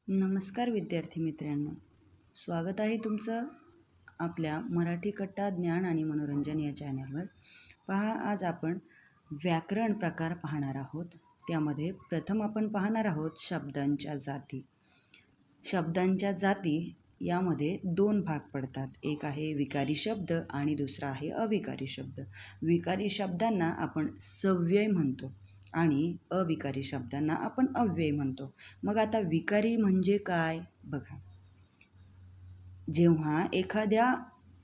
नमस्कार विद्यार्थी मित्रांनो, स्वागत आहे तुमचं आपल्या मराठी कट्टा ज्ञान आणि मनोरंजन या चॅनलवर. पहा, आज आपण व्याकरण प्रकार पाहणार आहोत. त्यामध्ये प्रथम आपण पाहणार आहोत शब्दांच्या जाती. शब्दांच्या जाती यामध्ये दोन भाग पडतात. एक आहे विकारी शब्द आणि दुसरा आहे अविकारी शब्द. विकारी शब्दांना आपण सव्यय म्हणतो आणि अविकारी शब्दांना आपण अव्यय म्हणतो. मग आता विकारी म्हणजे काय बघा. जेव्हा एखाद्या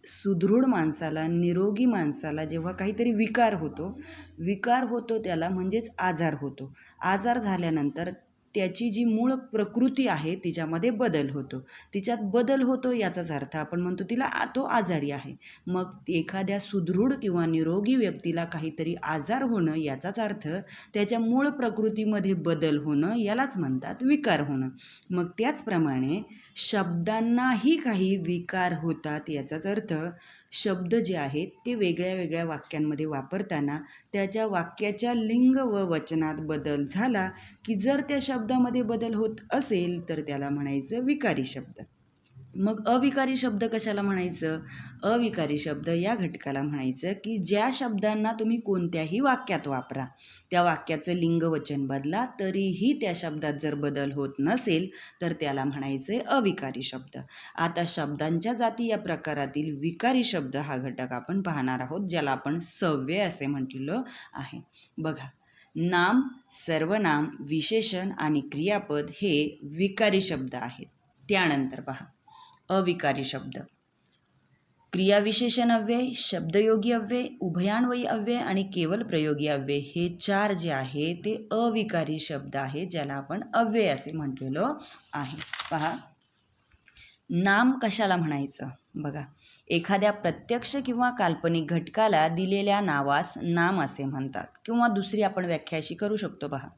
सुदृढ माणसाला, निरोगी माणसाला जेव्हा काहीतरी विकार होतो त्याला म्हणजेच आजार होतो. आजार झाल्यानंतर त्याची जी मूळ प्रकृती आहे तिच्यामध्ये बदल होतो. तिच्यात बदल होतो याचाच अर्थ आपण म्हणतो तो आजारी आहे. मग एखाद्या सुदृढ किंवा निरोगी व्यक्तीला काहीतरी आजार होणं याचाच अर्थ त्याच्या मूळ प्रकृतीमध्ये बदल होणं यालाच म्हणतात विकार होणं. मग त्याचप्रमाणे शब्दांनाही काही विकार होतात. याचाच अर्थ शब्द जे आहेत ते वेगळ्या वेगळ्या वाक्यांमध्ये वापरताना त्याच्या वाक्याच्या लिंग व वचनात बदल झाला की जर त्या शब्दामध्ये बदल होत असेल तर त्याला म्हणायचं विकारी शब्द. मग अविकारी शब्द कशाला म्हणायचं? अविकारी शब्द या घटकाला म्हणायचं की ज्या शब्दांना तुम्ही कोणत्याही वाक्यात वापरा, त्या वाक्याचं लिंग वचन बदला तरीही त्या शब्दात जर बदल होत नसेल तर त्याला म्हणायचं अविकारी शब्द. आता शब्दांच्या जाती या प्रकारातील विकारी शब्द हा घटक आपण पाहणार आहोत, ज्याला आपण सव्यय असे म्हटलेलं आहे. बघा, नाम, सर्वनाम, विशेषण आणि क्रियापद हे विकारी शब्द आहेत. त्यानंतर पहा अविकारी शब्द. क्रियाविशेषण अव्यय, शब्दयोगी अव्यय, उभयान्वयी अव्यय आणि केवल प्रयोगी अव्यय हे चार जे आहे ते अविकारी शब्द आहेत, ज्याला आपण अव्यय असे म्हटलेलं आहे. पहा, नाम कशाला म्हणायचं बघा. एखाद्या प्रत्यक्ष किंवा काल्पनिक घटकाला दिलेल्या नावास नाम असे म्हणतात. किंवा दुसरी आपण व्याख्या अशी करू शकतो. पहा,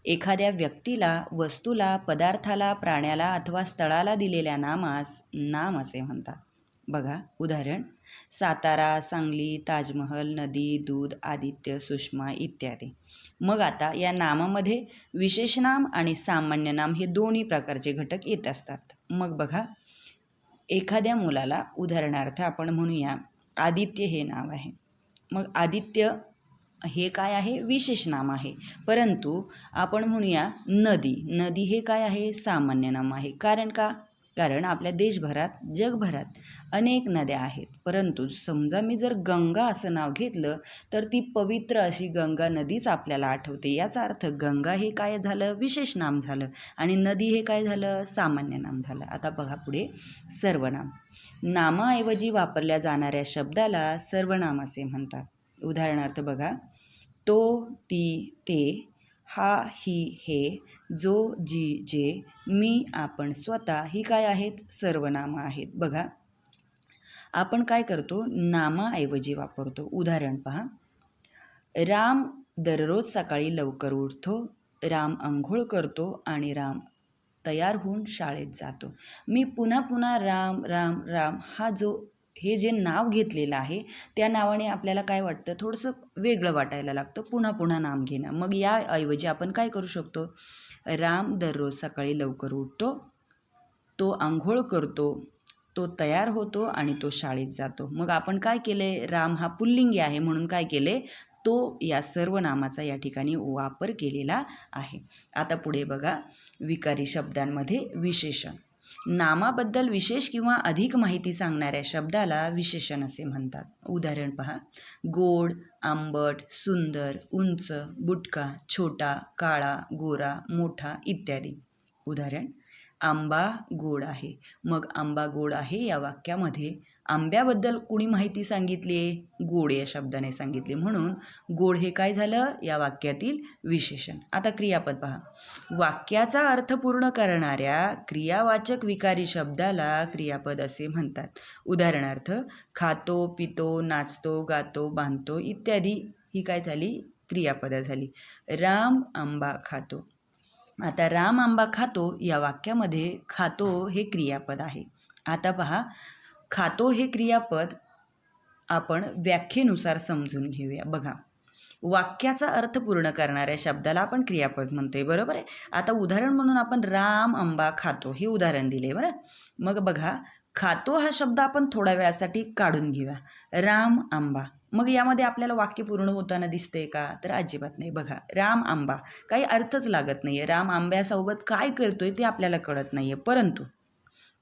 एखाद्या व्यक्तीला, वस्तूला, पदार्थाला, प्राण्याला अथवा स्थळाला दिलेल्या नामास नाम असे म्हणतात. बघा उदाहरण: सातारा, सांगली, ताजमहल, नदी, दूध, आदित्य, सुषमा इत्यादी. मग आता या नामामध्ये विशेषनाम आणि सामान्य नाम हे दोन्ही प्रकारचे घटक येत असतात. मग बघा, एखाद्या मुलाला उदाहरणार्थ आपण म्हणूया आदित्य हे नाव आहे. मग आदित्य हे काय आहे? विशेष नाम आहे. परंतु आपण म्हणूया नदी हे काय आहे? सामान्य नाम आहे. कारण आपल्या देशभरात, जगभरात अनेक नद्या आहेत. परंतु समजा मी जर गंगा असं नाव घेतलं तर ती पवित्र अशी गंगा नदीच आपल्याला आठवते. याचा अर्थ गंगा हे काय झालं? विशेष नाम झालं आणि नदी हे काय झालं? सामान्य नाम झालं. आता बघा पुढे सर्वनाम. नामाऐवजी वापरल्या जाणाऱ्या शब्दाला सर्वनाम असे म्हणतात. उदाहरणार्थ बघा, तो, ती, ते, हा, ही, हे, जो, जी, जे, मी, आपण, स्वतः ही काय आहेत? सर्वनाम आहेत. बघा, आपण काय करतो? नामाऐवजी वापरतो. उदाहरण पहा, राम दररोज सकाळी लवकर उठतो, राम अंघोळ करतो आणि राम तयार होऊन शाळेत जातो. मी पुन्हा पुन्हा राम राम राम हे जे नाव घेतलेलं आहे त्या नावाने आपल्याला काय वाटतं? थोडंसं वेगळं वाटायला लागतं पुन्हा पुन्हा नाम घेणं. मग याऐवजी आपण काय करू शकतो? राम दररोज सकाळी लवकर उठतो, तो आंघोळ करतो, तो तयार होतो आणि तो शाळेत जातो. मग आपण काय केले? राम हा पुल्लिंगी आहे म्हणून काय केले? तो या सर्व नामाचा या ठिकाणी वापर केलेला आहे. आता पुढे बघा, विकारी शब्दांमध्ये विशेषण. नामाबद्दल विशेष किंवा अधिक माहिती सांगणाऱ्या शब्दाला विशेषण असे म्हणतात. उदाहरण पहा, गोड, आंबट, सुंदर, उंच, बुटका, छोटा, काळा, गोरा, मोठा इत्यादी. उदाहरण: आंबा गोड आहे. मग आंबा गोड आहे या वाक्यामध्ये आंब्याबद्दल कोणी माहिती सांगितली? गोड या शब्दाने सांगितले, म्हणून गोड हे काय झालं? या वाक्यातील विशेषण. आता क्रियापद पहा. वाक्याचा अर्थ पूर्ण करणाऱ्या क्रियावाचक विकारी शब्दाला क्रियापद असे म्हणतात. उदाहरणार्थ खातो, पितो, नाचतो, गातो, बांधतो इत्यादी ही काय झाली? क्रियापदं झाली. राम आंबा खातो. आता राम आंबा खातो या वाक्यामध्ये खातो हे क्रियापद आहे. आता पहा, खातो हे क्रियापद आपण व्याख्येनुसार समजून घेऊया. बघा, वाक्याचा अर्थ पूर्ण करणाऱ्या शब्दाला आपण क्रियापद म्हणतोय, बरोबर आहे. आता उदाहरण म्हणून आपण राम आंबा खातो हे उदाहरण दिले, बरं. मग बघा, खातो हा शब्द आपण थोड्या वेळासाठी काढून घेऊया. राम आंबा, मग यामध्ये आपल्याला वाक्य पूर्ण होताना दिसतंय का? तर अजिबात नाही. बघा, राम आंबा काही अर्थच लागत नाहीये. राम आंब्यासोबत काय करतोय ते आपल्याला कळत नाहीये. परंतु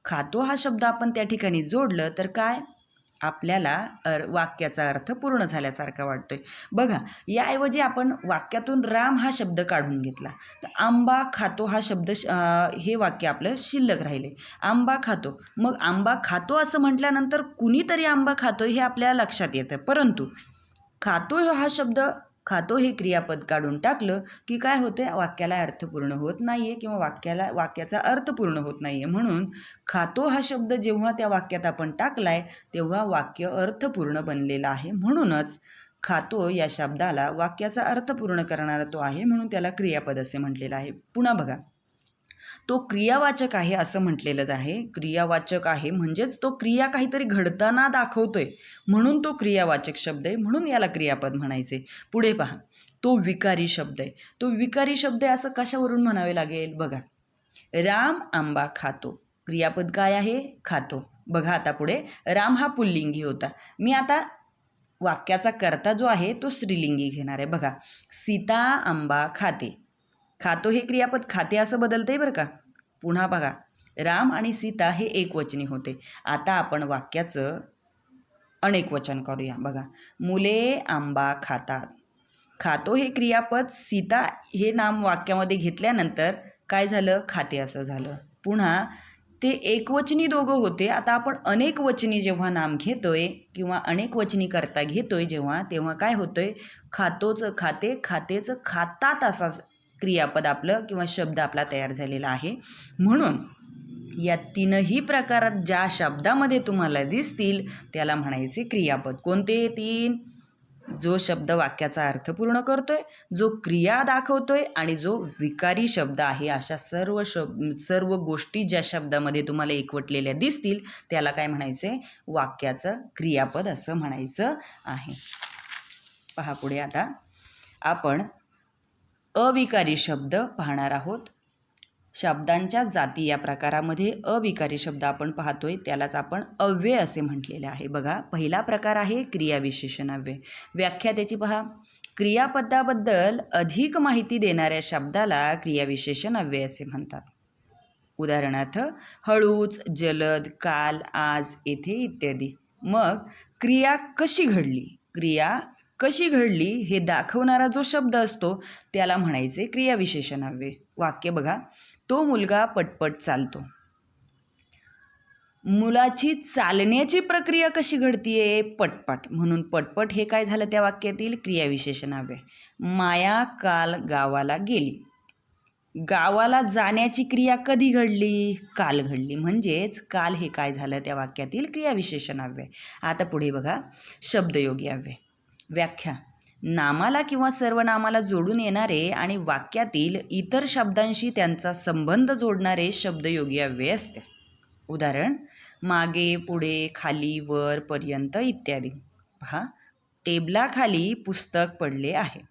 खातो हा शब्द आपण त्या ठिकाणी जोडलं तर काय, आपल्याला वाक्याचा अर्थ पूर्ण झाल्यासारखा वाटतोय. बघा, याऐवजी आपण वाक्यातून राम हा शब्द काढून घेतला तर आंबा खातो हा शब्द हे वाक्य आपलं शिल्लक राहिले. आंबा खातो, मग आंबा खातो असं म्हटल्यानंतर कुणीतरी आंबा खातोय हे आपल्याला लक्षात येतं. परंतु खातो हा शब्द, खातो हे क्रियापद काढून टाकलं की काय होते, वाक्याला अर्थ पूर्ण होत नाहीये किंवा वाक्याचा अर्थ पूर्ण होत नाहीये. म्हणून खातो हा शब्द जेव्हा त्या वाक्यात आपण टाकलाय तेव्हा वाक्य अर्थपूर्ण बनलेलं आहे. म्हणूनच खातो या शब्दाला वाक्याचा अर्थ पूर्ण करणारा तो आहे, म्हणून त्याला क्रियापद असे म्हटलेलं आहे. पुन्हा बघा, तो क्रियावाचक आहे असं म्हटलेलंच आहे. क्रियावाचक आहे म्हणजेच तो क्रिया काहीतरी घडताना दाखवतोय, म्हणून तो क्रियावाचक शब्द आहे, म्हणून याला क्रियापद म्हणायचे. पुढे पहा, तो विकारी शब्द आहे. तो विकारी शब्द आहे असं कशावरून म्हणावे लागेल? बघा, राम आंबा खातो, क्रियापद काय आहे? खातो. बघा आता पुढे, राम हा पुल्लिंगी होता. मी आता वाक्याचा कर्ता जो आहे तो स्त्रीलिंगी घेणार आहे. बघा, सीता आंबा खाते, खातो हे क्रियापद खाते असं बदलतंय बरं का. पुन्हा बघा, राम आणि सीता हे एकवचनी होते. आता आपण वाक्याचं अनेक वचन करूया. बघा, मुले आंबा खातात, खातो हे क्रियापद सीता हे नाम वाक्यामध्ये घेतल्यानंतर काय झालं, खाते असं झालं. पुन्हा ते एकवचनी दोघं होते, आता आपण अनेक वचनी जेव्हा नाम घेतोय किंवा अनेक वचनी करता घेतोय तेव्हा काय होतंय, खातोचं खाते, खातेचं खातात असा क्रियापद आपलं किंवा शब्द आपला तयार झालेला आहे. म्हणून या तीनही प्रकारात ज्या शब्दामध्ये तुम्हाला दिसतील त्याला म्हणायचे क्रियापद. कोणते तीन? जो शब्द वाक्याचा अर्थ पूर्ण करतोय, जो क्रिया दाखवतोय आणि जो विकारी शब्द आहे. अशा सर्व गोष्टी ज्या शब्दामध्ये तुम्हाला एकवटलेल्या दिसतील त्याला काय म्हणायचे, वाक्याचं क्रियापद असं म्हणायचं आहे. पहा पुढे, आता आपण अविकारी शब्द पाहणार आहोत. शब्दांच्या जाती या प्रकारामध्ये अविकारी शब्द आपण पाहतोय त्यालाच आपण अव्यय असे म्हटलेले आहे. बघा, पहिला प्रकार आहे क्रियाविशेषण अव्यय. व्याख्या त्याची पहा, क्रियापदाबद्दल अधिक माहिती देणाऱ्या शब्दाला क्रियाविशेषण अव्यय असे म्हणतात. उदाहरणार्थ, हळूच, जलद, काल, आज, येथे इत्यादी. मग क्रिया कशी घडली हे दाखवणारा जो शब्द असतो त्याला म्हणायचे क्रियाविशेषण अव्यय. वाक्य बघा, तो मुलगा पटपट चालतो. मुलाची चालण्याची प्रक्रिया कशी घडतीये? पटपट. म्हणून पटपट हे काय झालं त्या वाक्यातील क्रियाविशेषण अव्यय. माया काल गावाला गेली. गावाला जाण्याची क्रिया कधी घडली? काल घडली. म्हणजेच काल हे काय झालं त्या वाक्यातील क्रियाविशेषण अव्यय. आता पुढे बघा, शब्दयोगी अव्यय. व्याख्या, नामाला किंवा सर्वनामाला जोडून येणारे आणि वाक्यातील इतर शब्दांशी त्यांचा संबंध जोडणारे शब्दयोगी अव्यय असते. उदाहरण, मागे, पुढे, खाली, वर, पर्यंत इत्यादी. पहा, टेबलाखाली पुस्तक पडले आहे.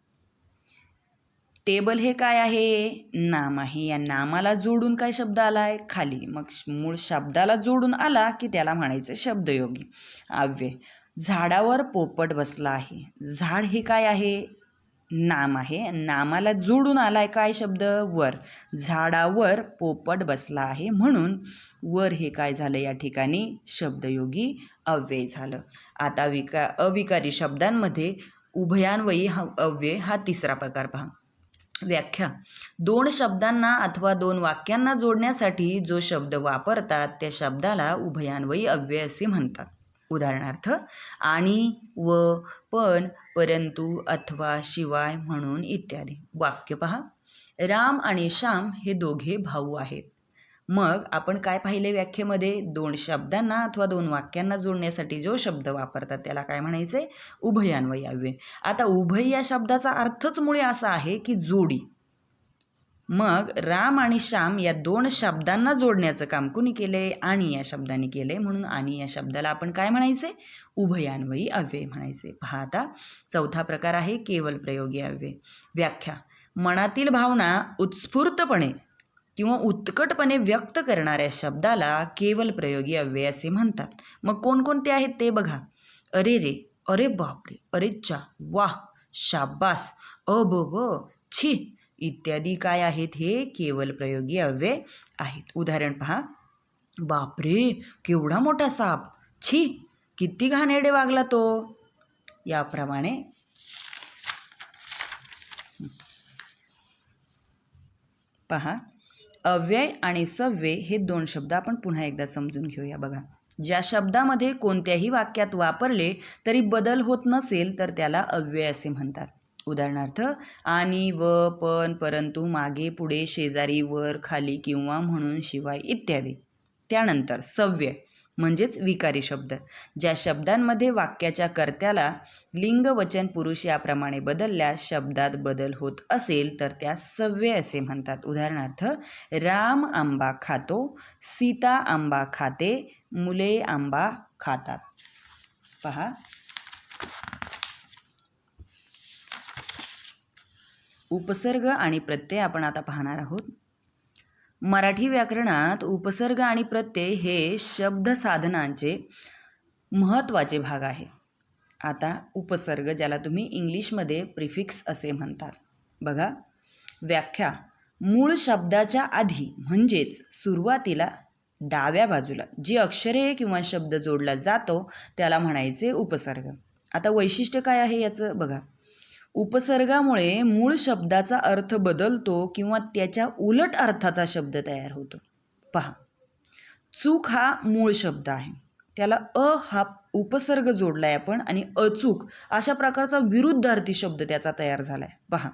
टेबल हे काय आहे? नाम आहे. या नामाला जोडून काय शब्द आलाय? खाली. मग मूळ शब्दाला जोडून आला की त्याला म्हणायचं शब्दयोगी अव्यय. झाडावर पोपट बसला आहे. झाड हे काय आहे? नाम आहे. नामाला जोडून आलाय काय शब्द? वर. झाडावर पोपट बसला आहे, म्हणून वर हे काय झालं या ठिकाणी? शब्दयोगी अव्यय झालं. आता अविकारी शब्दांमध्ये उभयान्वयी अव्यय हा तिसरा प्रकार पहा. व्याख्या, दोन शब्दांना अथवा दोन वाक्यांना जोडण्यासाठी जो शब्द वापरतात त्या शब्दाला उभयान्वयी अव्यय असे म्हणतात. उदाहरणार्थ, आणि, व, पण, परंतु, अथवा, शिवाय, म्हणून इत्यादी. वाक्य पहा, राम आणि श्याम हे दोघे भाऊ आहेत. मग आपण काय पाहिले व्याख्येमध्ये? दोन शब्दांना अथवा दोन वाक्यांना जोडण्यासाठी जो शब्द वापरतात त्याला काय म्हणायचे? उभयान्वयी अव्यय. आता उभय या शब्दाचा अर्थच मुळे असा आहे की जोडी. मग राम आणि श्याम या दोन शब्दांना जोडण्याचं काम कुणी केले? आणि या शब्दाने केले. म्हणून आणि या शब्दाला आपण काय म्हणायचे? उभयान्वयी अव्यय म्हणायचे. पहा आता चौथा प्रकार आहे केवल प्रयोगी अव्यय. व्याख्या: मनातील भावना उत्स्फूर्तपणे किंवा उत्कटपणे व्यक्त करणाऱ्या शब्दाला केवल प्रयोगी अव्यय असे म्हणतात. मग कोणकोणते आहेत ते बघा. अरे रे, अरे बापरे, अरे चा, वाह, शाबास, अबब, छी इत्यादी काय आहेत? हे केवल प्रयोगी अव्यय आहेत. उदाहरण पहा. बापरे, केवढा मोठा साप, छी किती घाणेरडे वागला तो. याप्रमाणे पहा. अव्यय आणि सव्यय हे दोन शब्द आपण पुन्हा एकदा समजून घेऊया. बघा, ज्या शब्दामध्ये कोणत्याही वाक्यात वापरले तरी बदल होत नसेल तर त्याला अव्यय असे म्हणतात. उदाहरणार्थ आणि, व, पण, परंतु, मागे, पुढे, शेजारी, वर, खाली किंवा म्हणून, शिवाय इत्यादी. त्यानंतर सव्यय म्हणजेच विकारी शब्द. ज्या शब्दांमध्ये वाक्याच्या कर्त्याला लिंग, वचन, पुरुष याप्रमाणे बदलल्यास शब्दात बदल होत असेल तर त्या सव्यय असे म्हणतात. उदाहरणार्थ राम आंबा खातो, सीता आंबा खाते, मुले आंबा खातात. पहा. उपसर्ग आणि प्रत्यय आपण आता पाहणार आहोत. मराठी व्याकरणात उपसर्ग आणि प्रत्यय हे शब्द साधनांचे महत्त्वाचे भाग आहे. आता उपसर्ग, ज्याला तुम्ही इंग्लिशमध्ये प्रिफिक्स असे म्हणतात. बघा, व्याख्या: मूळ शब्दाच्या आधी म्हणजेच सुरुवातीला डाव्या बाजूला जी अक्षरे किंवा शब्द जोडला जातो त्याला म्हणायचे उपसर्ग. आता वैशिष्ट्य काय आहे याचं बघा. उपसर्गामुळे मूळ शब्दाचा अर्थ बदलतो किंवा त्याच्या उलट अर्थाचा शब्द तयार होतो. पहा, चूक हा मूळ शब्द आहे, त्याला हा उपसर्ग जोडलाय आपण आणि अचूक अशा प्रकारचा विरुद्धार्थी शब्द त्याचा तयार झालाय. पहा,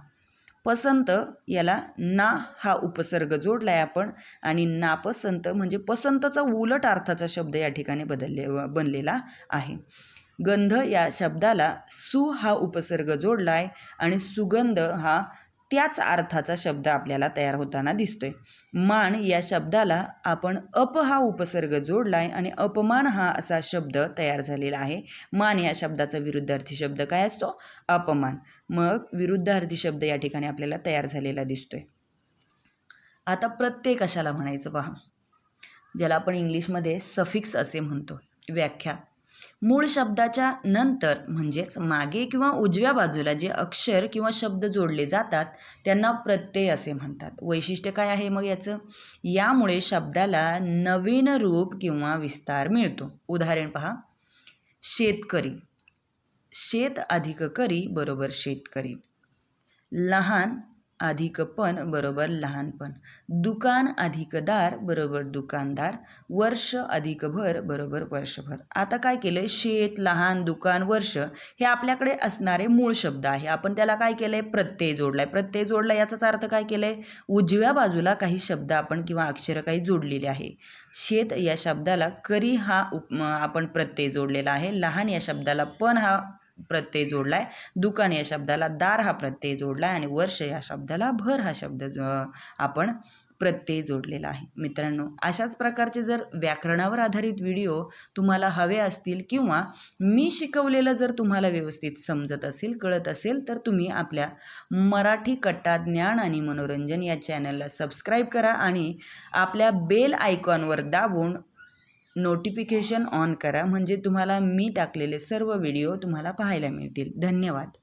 पसंत याला ना हा उपसर्ग जोडलाय आपण आणि नापसंत म्हणजे पसंतचा उलट अर्थाचा शब्द या ठिकाणी बनलेला आहे. गंध या शब्दाला सु हा उपसर्ग जोडलाय आणि सुगंध हा त्याच अर्थाचा शब्द आपल्याला तयार होताना दिसतोय. मान या शब्दाला आपण अप हा उपसर्ग जोडलाय आणि अपमान हा असा शब्द तयार झालेला आहे. मान या शब्दाचा विरुद्धार्थी शब्द काय असतो? अपमान. मग विरुद्धार्थी शब्द या ठिकाणी आपल्याला तयार झालेला दिसतोय. आता प्रत्यय कशाला म्हणायचं पहा, ज्याला आपण इंग्लिशमध्ये सफिक्स असे म्हणतो. व्याख्या: मूळ शब्दाच्या नंतर म्हणजेच मागे किंवा उजव्या बाजूला जे अक्षर किंवा शब्द जोडले जातात त्यांना प्रत्यय असे म्हणतात. वैशिष्ट्य काय आहे मग याचं? यामुळे शब्दाला नवीन रूप किंवा विस्तार मिळतो. उदाहरण पहा. शेतकरी, शेत अधिक करी बरोबर शेतकरी. लहान अधिक पण बरोबर लहानपण. दुकान अधिक दार बरोबर दुकानदार. वर्ष अधिक भर बरोबर वर्षभर. आता काय केलंय? शेत, लहान, दुकान, वर्ष हे आपल्याकडे असणारे मूळ शब्द आहे. आपण त्याला काय केलंय? प्रत्यय जोडलाय. प्रत्यय जोडला याचाच अर्थ काय केलंय? उजव्या बाजूला काही शब्द आपण किंवा अक्षर काही जोडलेले आहे. शेत या शब्दाला करी हा आपण प्रत्यय जोडलेला आहे. लहान या शब्दाला पण हा प्रत्यय जोडलाय. दुकान या शब्दाला दार हा प्रत्यय जोडलाय आणि वर्ष या शब्दाला भर हा शब्द आपण प्रत्यय जोडलेला आहे. मित्रांनो, अशाच प्रकारचे जर व्याकरणावर आधारित व्हिडिओ तुम्हाला हवे असतील किंवा मी शिकवलेलं जर तुम्हाला व्यवस्थित समजत असेल, कळत असेल तर तुम्ही आपल्या मराठी कट्टा ज्ञान आणि मनोरंजन या चॅनलला सबस्क्राईब करा आणि आपल्या बेल आयकॉनवर दाबून नोटिफिकेशन ऑन करा, म्हणजे तुम्हाला मी टाकलेले सर्व व्हिडिओ तुम्हाला पाहायला मिळतील. धन्यवाद.